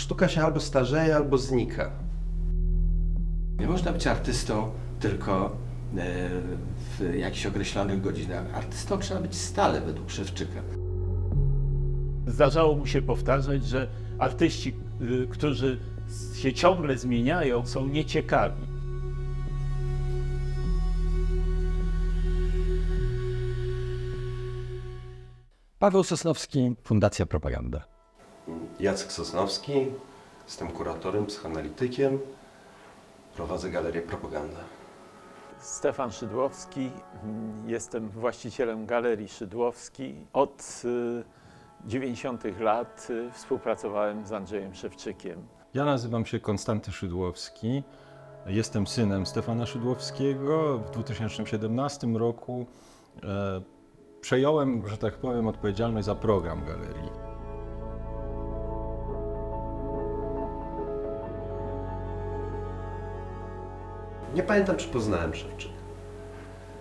sztuka się albo starzeje, albo znika. Nie można być artystą tylko w jakichś określonych godzinach. Artystą trzeba być stale według Szewczyka. Zdarzało mu się powtarzać, że artyści, którzy się ciągle zmieniają, są nieciekawi. Paweł Sosnowski, Fundacja Propaganda. Jacek Sosnowski, jestem kuratorem, psychoanalitykiem, prowadzę galerię Propaganda. Stefan Szydłowski, jestem właścicielem Galerii Szydłowski. Od 90 lat współpracowałem z Andrzejem Szewczykiem. Ja nazywam się Konstanty Szydłowski. Jestem synem Stefana Szydłowskiego. W 2017 roku przejąłem, że tak powiem, odpowiedzialność za program galerii. Nie pamiętam, czy poznałem Szewczyka.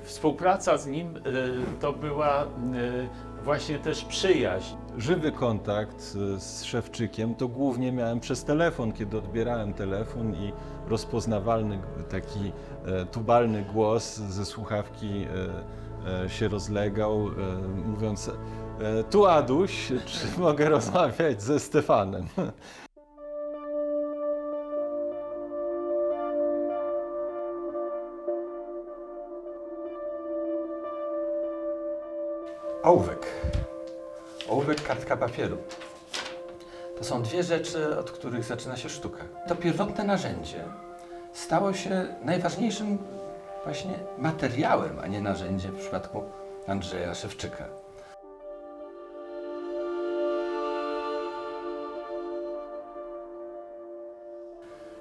Współpraca z nim to była właśnie też przyjaźń. Żywy kontakt z Szewczykiem to głównie miałem przez telefon, kiedy odbierałem telefon i rozpoznawalny taki tubalny głos ze słuchawki się rozlegał, mówiąc: tu Aduś, czy mogę rozmawiać ze Stefanem? Ołówek. Ołówek, kartka papieru. To są dwie rzeczy, od których zaczyna się sztuka. To pierwotne narzędzie stało się najważniejszym właśnie materiałem, a nie narzędziem w przypadku Andrzeja Szewczyka.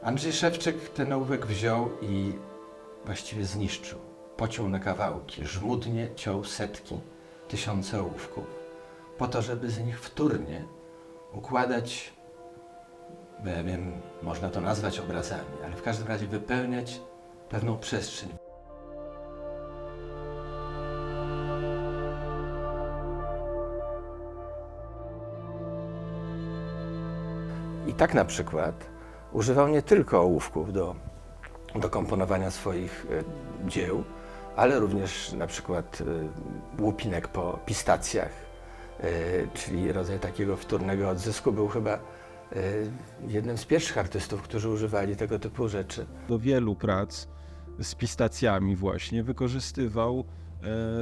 Andrzej Szewczyk ten ołówek wziął i właściwie zniszczył. Pociął na kawałki, żmudnie ciął setki, tysiące ołówków, po to, żeby z nich wtórnie układać, ja wiem, można to nazwać obrazami, ale w każdym razie wypełniać pewną przestrzeń. I tak na przykład używał nie tylko ołówków do komponowania swoich dzieł, ale również na przykład łupinek po pistacjach, czyli rodzaj takiego wtórnego odzysku. Był chyba jednym z pierwszych artystów, którzy używali tego typu rzeczy. Do wielu prac z pistacjami właśnie wykorzystywał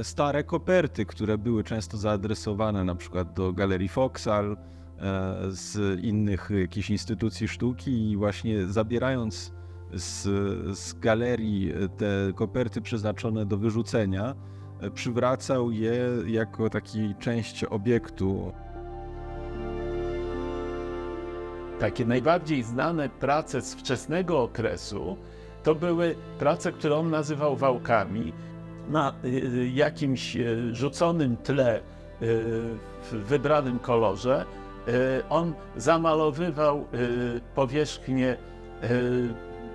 stare koperty, które były często zaadresowane na przykład do Galerii Foksal, z innych jakichś instytucji sztuki i właśnie zabierając z galerii te koperty przeznaczone do wyrzucenia, przywracał je jako taki część obiektu. Takie najbardziej znane prace z wczesnego okresu to były prace, które on nazywał wałkami. Na jakimś rzuconym tle w wybranym kolorze on zamalowywał powierzchnię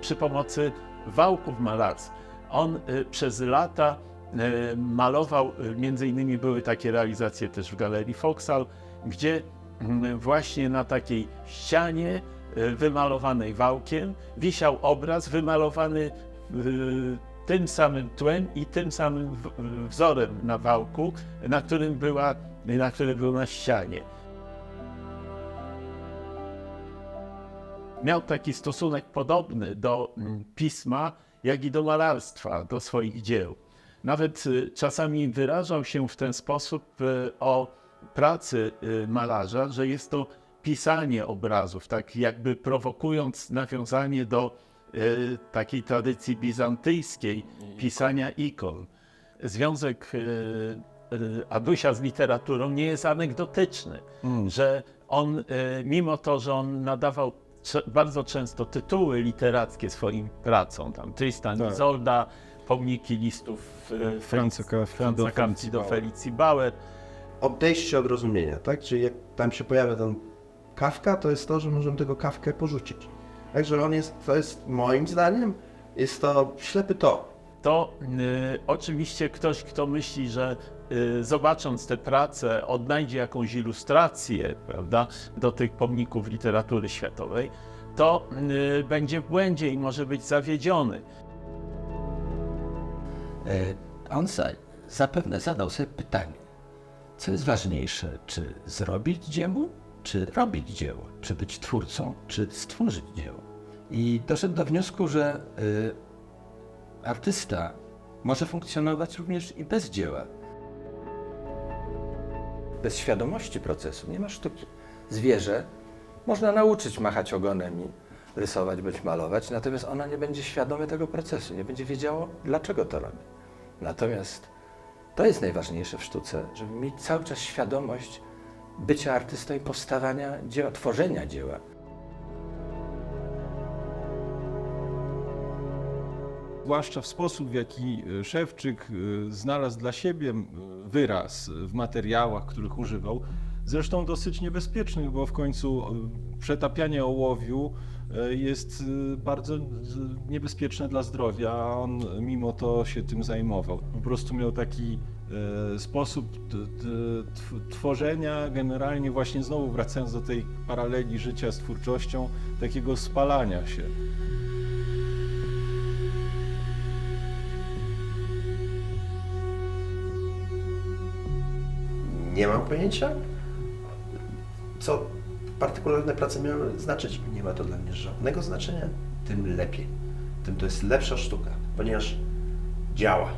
przy pomocy wałków malarskich. On przez lata malował, między innymi były takie realizacje też w Galerii Foksal, gdzie właśnie na takiej ścianie wymalowanej wałkiem wisiał obraz wymalowany tym samym tłem i tym samym wzorem na wałku, który był na ścianie. Miał taki stosunek podobny do pisma, jak i do malarstwa, do swoich dzieł. Nawet czasami wyrażał się w ten sposób o pracy malarza, że jest to pisanie obrazów, tak jakby prowokując nawiązanie do takiej tradycji bizantyjskiej pisania ikon. Związek Adusia z literaturą nie jest anegdotyczny, że on, mimo to, że on nadawał bardzo często tytuły literackie swoim pracom, tam Tristan i Izolda, pomniki listów Franza Kafki do Felicji Bauer. Odejście od rozumienia, tak? Czyli jak tam się pojawia ten Kafka, to jest to, że możemy tego Kafkę porzucić. Także to jest moim zdaniem, jest to ślepy tor. To oczywiście ktoś, kto myśli, że zobacząc tę pracę, odnajdzie jakąś ilustrację, prawda, do tych pomników literatury światowej, to będzie w błędzie i może być zawiedziony. On zapewne zadał sobie pytanie, co jest ważniejsze, czy zrobić dzieło, czy robić dzieło, czy być twórcą, czy stworzyć dzieło. I doszedł do wniosku, że artysta może funkcjonować również i bez dzieła. Bez świadomości procesu nie ma sztuki. Zwierzę można nauczyć machać ogonem i rysować bądź malować, natomiast ona nie będzie świadome tego procesu, nie będzie wiedziało, dlaczego to robi. Natomiast to jest najważniejsze w sztuce, żeby mieć cały czas świadomość bycia artystą i powstawania dzieła, tworzenia dzieła. Zwłaszcza w sposób, w jaki Szewczyk znalazł dla siebie wyraz w materiałach, których używał, zresztą dosyć niebezpiecznych, bo w końcu przetapianie ołowiu jest bardzo niebezpieczne dla zdrowia, a on mimo to się tym zajmował. Po prostu miał taki sposób tworzenia, generalnie właśnie znowu wracając do tej paraleli życia z twórczością, takiego spalania się. Nie mam pojęcia, co partykularne prace miały znaczyć. Nie ma to dla mnie żadnego znaczenia, tym lepiej. Tym to jest lepsza sztuka, ponieważ działa.